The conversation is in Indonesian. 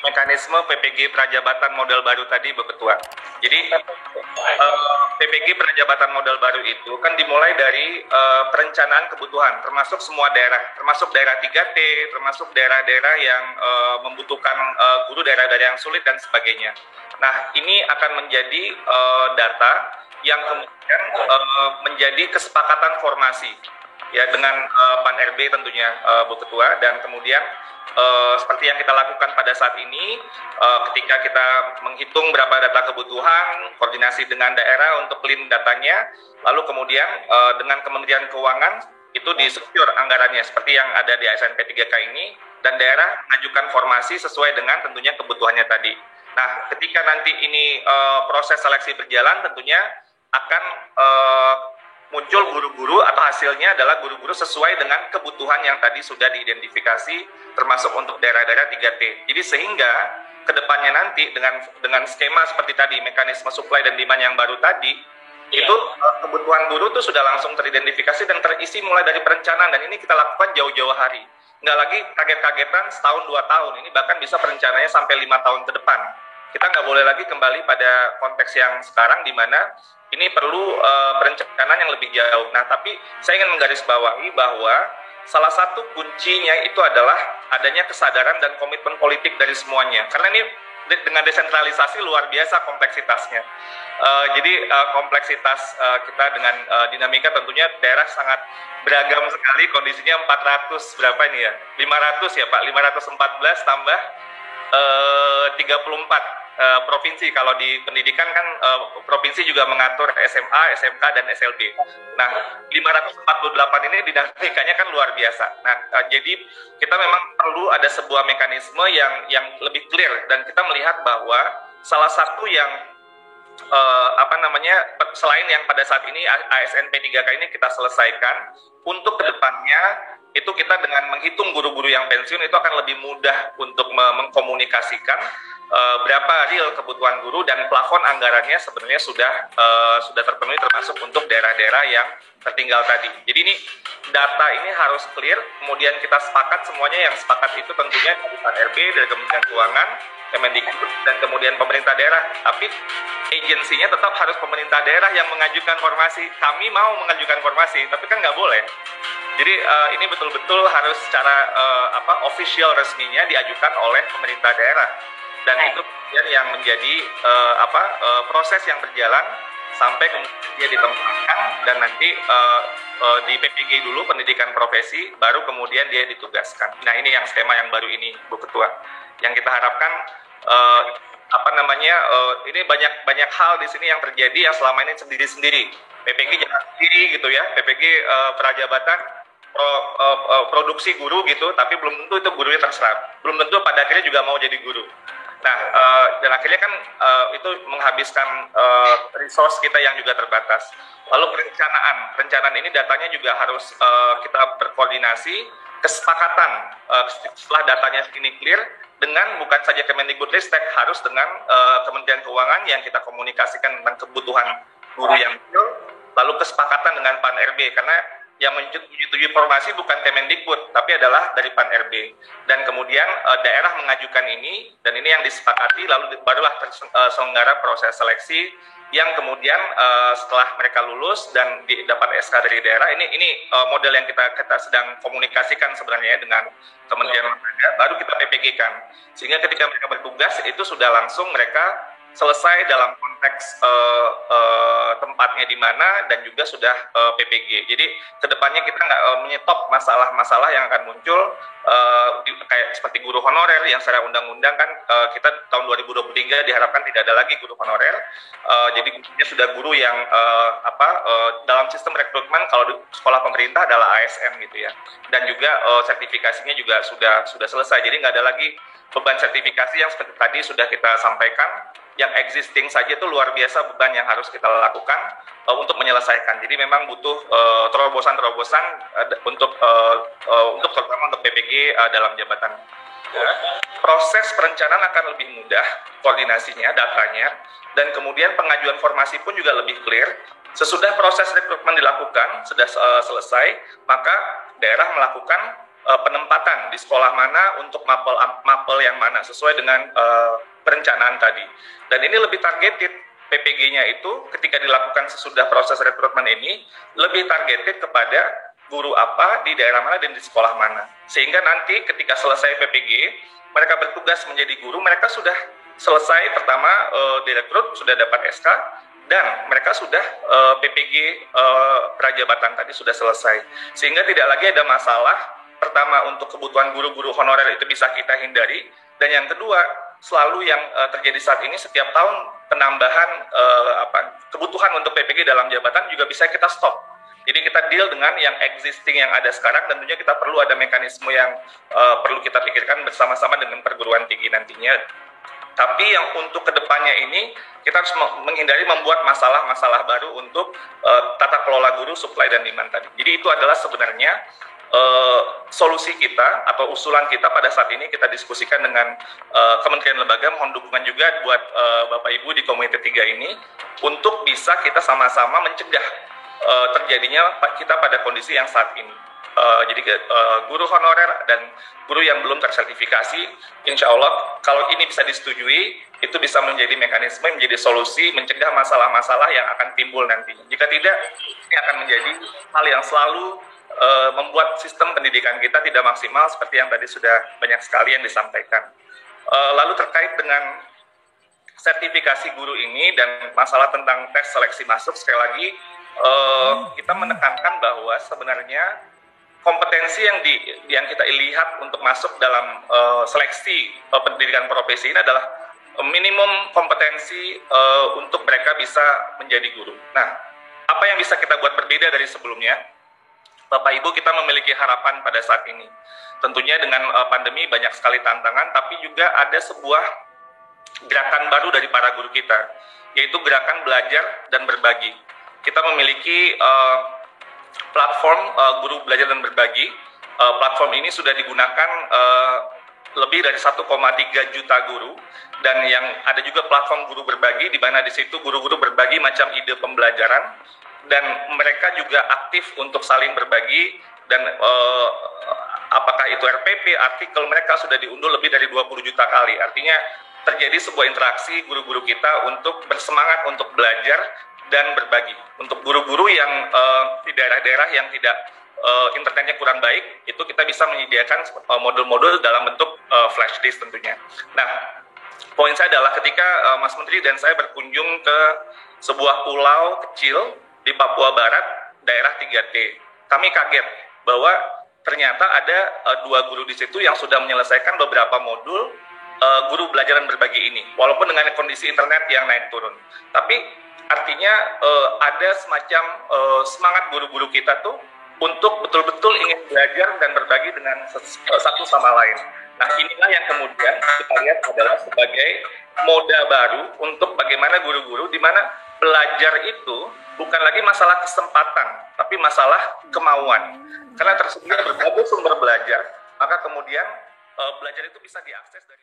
mekanisme PPG Prajabatan model baru tadi, Bu Ketua. Jadi PPG Prajabatan model baru itu kan dimulai dari perencanaan kebutuhan, termasuk semua daerah, termasuk daerah 3T, termasuk daerah-daerah yang membutuhkan guru, daerah-daerah yang sulit dan sebagainya. Nah, ini akan menjadi data yang kemudian menjadi kesepakatan formasi ya dengan Pan RB tentunya, Bu Ketua, dan kemudian seperti yang kita lakukan pada saat ini, ketika kita menghitung berapa data kebutuhan, koordinasi dengan daerah untuk clean datanya, lalu kemudian dengan Kementerian Keuangan itu disecure anggarannya seperti yang ada di ASN P3K ini, dan daerah mengajukan formasi sesuai dengan tentunya kebutuhannya tadi. Nah, ketika nanti ini proses seleksi berjalan, tentunya akan muncul guru-guru atau hasilnya adalah guru-guru sesuai dengan kebutuhan yang tadi sudah diidentifikasi, termasuk untuk daerah-daerah 3T. Jadi sehingga kedepannya nanti dengan skema seperti tadi, mekanisme supply dan demand yang baru tadi, itu kebutuhan guru itu sudah langsung teridentifikasi dan terisi mulai dari perencanaan, dan ini kita lakukan jauh-jauh hari. Nggak lagi kaget-kagetan setahun 2 tahun, ini bahkan bisa perencanaannya sampai 5 tahun ke depan. Kita nggak boleh lagi kembali pada konteks yang sekarang di mana ini perlu perencanaan yang lebih jauh. Nah, tapi saya ingin menggarisbawahi bahwa salah satu kuncinya itu adalah adanya kesadaran dan komitmen politik dari semuanya. Karena ini dengan desentralisasi luar biasa kompleksitasnya. Jadi kompleksitas kita dengan dinamika tentunya daerah sangat beragam sekali, kondisinya 400 berapa ini ya? 500 ya Pak, 514 tambah 34 provinsi. Kalau di pendidikan kan provinsi juga mengatur SMA, SMK, dan SLB. Nah, 548 ini dinamikanya kan luar biasa. Nah, jadi kita memang perlu ada sebuah mekanisme yang lebih clear, dan kita melihat bahwa salah satu yang selain yang pada saat ini ASN P3K ini kita selesaikan, untuk kedepannya itu kita dengan menghitung guru-guru yang pensiun itu akan lebih mudah untuk mengkomunikasikan berapa real kebutuhan guru, dan plafon anggarannya sebenarnya sudah terpenuhi, termasuk untuk daerah-daerah yang tertinggal tadi. Jadi ini data ini harus clear, kemudian kita sepakat semuanya. Yang sepakat itu tentunya dari Pan RB, dari Kementerian Keuangan, Kemendikbud, dan kemudian pemerintah daerah. Tapi agensinya tetap harus pemerintah daerah yang mengajukan formasi. Kami mau mengajukan formasi, tapi kan nggak boleh. Jadi ini betul-betul harus secara official resminya diajukan oleh pemerintah daerah, dan itu kemudian yang menjadi proses yang berjalan sampai kemudian dia ditempatkan, dan nanti di PPG dulu, pendidikan profesi, baru kemudian dia ditugaskan. Nah, ini yang skema yang baru ini, Bu Ketua, yang kita harapkan ini banyak hal di sini yang terjadi yang selama ini sendiri-sendiri. PPG jangan sendiri gitu ya, PPG Prajabatan produksi guru gitu, tapi belum tentu itu gurunya terserap, belum tentu pada akhirnya juga mau jadi guru. Nah, dan akhirnya kan itu menghabiskan resource kita yang juga terbatas. Lalu perencanaan ini datanya juga harus kita berkoordinasi, kesepakatan setelah datanya ini clear, dengan bukan saja Kemendikbudristek, harus dengan Kementerian Keuangan yang kita komunikasikan tentang kebutuhan guru yang real, lalu kesepakatan dengan Pan RB, karena yang menyetujui formasi bukan Kemendikbud, tapi adalah dari Pan RB. Dan kemudian daerah mengajukan ini, dan ini yang disepakati, lalu barulah terselenggara proses seleksi, yang kemudian setelah mereka lulus dan dapat SK dari daerah, ini model yang kita sedang komunikasikan sebenarnya dengan Kementerian Lembaga, baru kita PPG-kan. Sehingga ketika mereka bertugas, itu sudah langsung mereka selesai dalam konteks tempatnya di mana, dan juga sudah PPG. Jadi kedepannya kita nggak menyetop masalah-masalah yang akan muncul kayak seperti guru honorer yang secara undang-undang kan kita tahun 2023 diharapkan tidak ada lagi guru honorer. Jadi sudah guru yang dalam sistem rekrutmen kalau di sekolah pemerintah adalah ASN gitu ya. Dan juga sertifikasinya juga sudah selesai. Jadi nggak ada lagi beban sertifikasi yang seperti tadi sudah kita sampaikan, yang existing saja itu luar biasa beban yang harus kita lakukan untuk menyelesaikan. Jadi memang butuh terobosan-terobosan untuk terutama untuk PPG dalam jabatan. Ya. Proses perencanaan akan lebih mudah, koordinasinya, datanya, dan kemudian pengajuan formasi pun juga lebih clear. Sesudah proses rekrutmen dilakukan, sudah selesai, maka daerah melakukan penempatan di sekolah mana untuk mapel yang mana sesuai dengan perencanaan tadi. Dan ini lebih targeted, PPG-nya itu ketika dilakukan sesudah proses rekrutmen ini lebih targeted kepada guru apa di daerah mana dan di sekolah mana. Sehingga nanti ketika selesai PPG, mereka bertugas menjadi guru, mereka sudah selesai pertama direkrut, sudah dapat SK, dan mereka sudah PPG prajabatan tadi sudah selesai. Sehingga tidak lagi ada masalah. Pertama, untuk kebutuhan guru-guru honorer itu bisa kita hindari, dan yang kedua, selalu yang terjadi saat ini setiap tahun penambahan kebutuhan untuk PPG dalam jabatan juga bisa kita stop. Jadi kita deal dengan yang existing yang ada sekarang, tentunya kita perlu ada mekanisme yang perlu kita pikirkan bersama-sama dengan perguruan tinggi nantinya. Tapi yang untuk kedepannya ini, kita harus menghindari membuat masalah-masalah baru untuk tata kelola guru, supply dan demand tadi. Jadi itu adalah sebenarnya solusi kita atau usulan kita pada saat ini kita diskusikan dengan kementerian lembaga, mohon dukungan juga buat Bapak Ibu di Komite 3 ini untuk bisa kita sama-sama mencegah terjadinya kita pada kondisi yang saat ini. Jadi guru honorer dan guru yang belum tersertifikasi, insya Allah kalau ini bisa disetujui, itu bisa menjadi mekanisme, menjadi solusi, mencegah masalah-masalah yang akan timbul nantinya. Jika tidak, ini akan menjadi hal yang selalu membuat sistem pendidikan kita tidak maksimal seperti yang tadi sudah banyak sekali yang disampaikan. Lalu terkait dengan sertifikasi guru ini dan masalah tentang tes seleksi masuk, sekali lagi kita menekankan bahwa sebenarnya kompetensi yang kita lihat untuk masuk dalam seleksi pendidikan profesi ini adalah minimum kompetensi untuk mereka bisa menjadi guru. Nah, apa yang bisa kita buat berbeda dari sebelumnya? Bapak Ibu, kita memiliki harapan pada saat ini. Tentunya dengan pandemi banyak sekali tantangan, tapi juga ada sebuah gerakan baru dari para guru kita, yaitu gerakan belajar dan berbagi. Kita memiliki platform guru belajar dan berbagi. Platform ini sudah digunakan lebih dari 1,3 juta guru, dan yang ada juga platform guru berbagi, di mana di situ guru-guru berbagi macam ide pembelajaran, dan mereka juga aktif untuk saling berbagi, dan apakah itu RPP, artikel, mereka sudah diunduh lebih dari 20 juta kali. Artinya terjadi sebuah interaksi guru-guru kita untuk bersemangat untuk belajar dan berbagi. Untuk guru-guru yang di daerah-daerah yang tidak internetnya kurang baik, itu kita bisa menyediakan modul-modul dalam bentuk flash disk tentunya. Nah, poin saya adalah ketika Mas Menteri dan saya berkunjung ke sebuah pulau kecil di Papua Barat, daerah 3T. Kami kaget bahwa ternyata ada 2 guru di situ yang sudah menyelesaikan beberapa modul guru belajar dan berbagi ini, walaupun dengan kondisi internet yang naik turun. Tapi artinya ada semacam semangat guru-guru kita tuh untuk betul-betul ingin belajar dan berbagi dengan satu sama lain. Nah, inilah yang kemudian kita lihat adalah sebagai moda baru untuk bagaimana guru-guru, di mana belajar itu bukan lagi masalah kesempatan, tapi masalah kemauan. Karena tersedia berbagai sumber belajar, maka kemudian belajar itu bisa diakses dari